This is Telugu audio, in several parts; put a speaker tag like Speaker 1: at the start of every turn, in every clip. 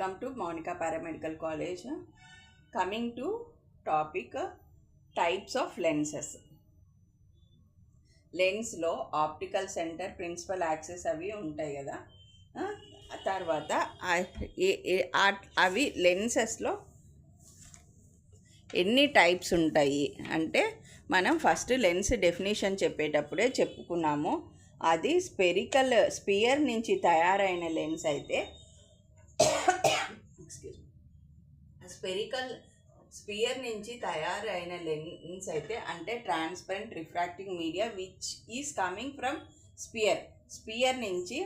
Speaker 1: Welcome to Monica Paramedical College. Coming to topic types of lenses. లెన్స్లో ఆప్టికల్ సెంటర్, ప్రిన్సిపల్ యాక్సిస్ అవి ఉంటాయి కదా. తర్వాత అవి లెన్సెస్లో ఎన్ని టైప్స్ ఉంటాయి అంటే మనం ఫస్ట్ లెన్స్ డెఫినేషన్ చెప్పేటప్పుడే చెప్పుకున్నాము. అది స్పియర్ నుంచి తయారైన లెన్స్ అయితే స్పియర్ నుంచి తయారైన లెన్స్ అయితే అంటే transparent refracting media which is coming from sphere నుంచి.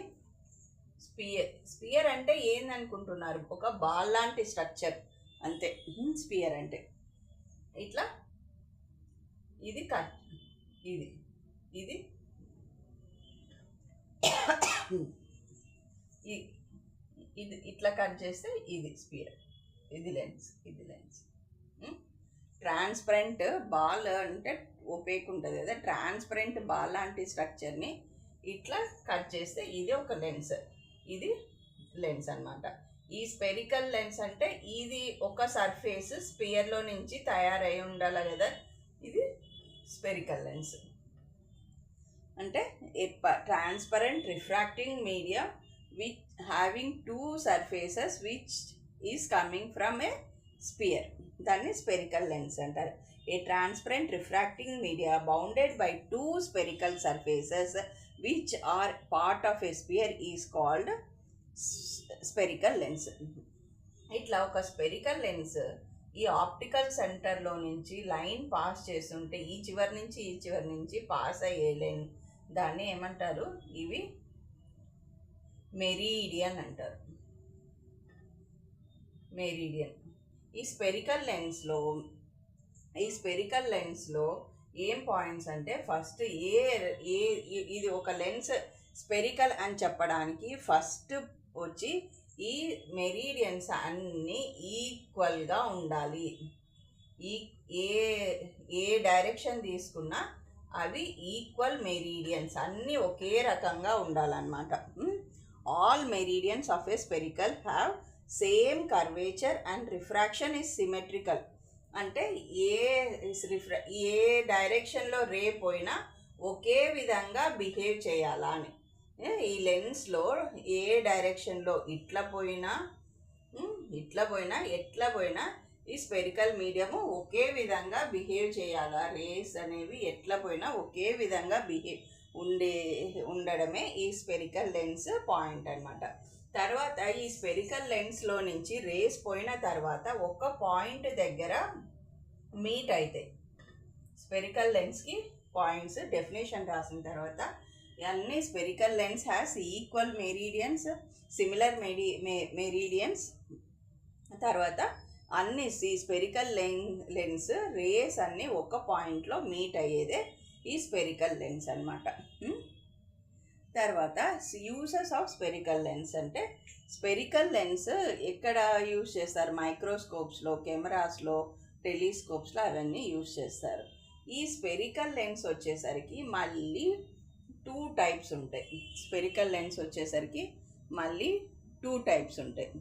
Speaker 1: స్పియర్ అంటే ఏందనుకుంటున్నారు? ఒక బాల్ లాంటి స్ట్రక్చర్ అంతే. స్పియర్ అంటే ఇట్లా ఇది కట్, ఇది ఇది ఇది ఇట్లా కట్ చేస్తే ఇది స్పియర్, ఇది లెన్స్. ట్రాన్స్పరెంట్ బాల్ అంటే ఓపేక్ ఉంటుంది కదా, ట్రాన్స్పరెంట్ బాల్ లాంటి స్ట్రక్చర్ని ఇట్లా కట్ చేస్తే ఇది ఒక లెన్స్, ఇది లెన్స్ అన్నమాట. ఈ స్పెరికల్ లెన్స్ అంటే ఇది ఒక సర్ఫేస్ స్పియర్లో నుంచి తయారై ఉండాలి కదా, ఇది స్పెరికల్ లెన్స్. అంటే transparent refracting media which having two surfaces which is coming from a sphere, దాన్ని స్పెరికల్ లెన్స్ అంటారు. A transparent refracting media bounded by two spherical surfaces which are part of a sphere is called spherical lens. ఇట్లా ఒక స్పెరికల్ లెన్స్ ఈ ఆప్టికల్ సెంటర్లో నుంచి లైన్ పాస్ చేస్తుంటే ఈ చివరి నుంచి పాస్ అయ్యే లైన్ దాన్ని ఏమంటారు? ఇవి మెరీడియన్ అంటారు. మెరీడియన్. ఈ స్పెరికల్ లెన్స్లో ఏం పాయింట్స్ అంటే ఫస్ట్ ఇది ఒక లెన్స్ స్పెరికల్ అని చెప్పడానికి ఫస్ట్ వచ్చి ఈ మెరీడియన్స్ అన్నీ ఈక్వల్గా ఉండాలి. ఏ డైరెక్షన్ తీసుకున్నా అవి ఈక్వల్ మెరీడియన్స్, అన్నీ ఒకే రకంగా ఉండాలన్నమాట. All meridians of a spherical have same curvature and refraction is symmetrical. అంటే ఏ డైరెక్షన్లో రే పోయినా ఒకే విధంగా బిహేవ్ చేయాలా అని. ఈ లెన్స్లో ఏ డైరెక్షన్లో ఎట్లా పోయినా ఈ స్పెరికల్ మీడియము ఒకే విధంగా బిహేవ్ చేయాలా, రేస్ అనేవి ఎట్లా పోయినా ఒకే విధంగా ఉండడమే ఈ స్పెరికల్ లెన్స్ పాయింట్ అన్నమాట. తర్వాత ఈ స్పెరికల్ లెన్స్లో నుంచి రేస్ పోయిన తర్వాత ఒక పాయింట్ దగ్గర మీట్ అవుతాయి. స్పెరికల్ లెన్స్కి పాయింట్స్ డెఫినేషన్ రాసిన తర్వాత అన్ని spherical lens has equal meridians, similar meridians. తర్వాత అన్ని స్పెరికల్ లెన్స్ రేస్ అన్నీ ఒక పాయింట్లో మీట్ అయ్యేదే ఈ స్పెరికల్ లెన్స్ అన్నమాట. తర్వాత యూజెస్ ఆఫ్ స్పెరికల్ లెన్స్ అంటే స్పెరికల్ లెన్స్ ఎక్కడ యూజ్ చేస్తారు? మైక్రోస్కోప్స్లో, కెమెరాస్లో, టెలిస్కోప్స్లో అవన్నీ యూజ్ చేస్తారు. ఈ స్పెరికల్ లెన్స్ వచ్చేసరికి మళ్ళీ టూ టైప్స్ ఉంటాయి.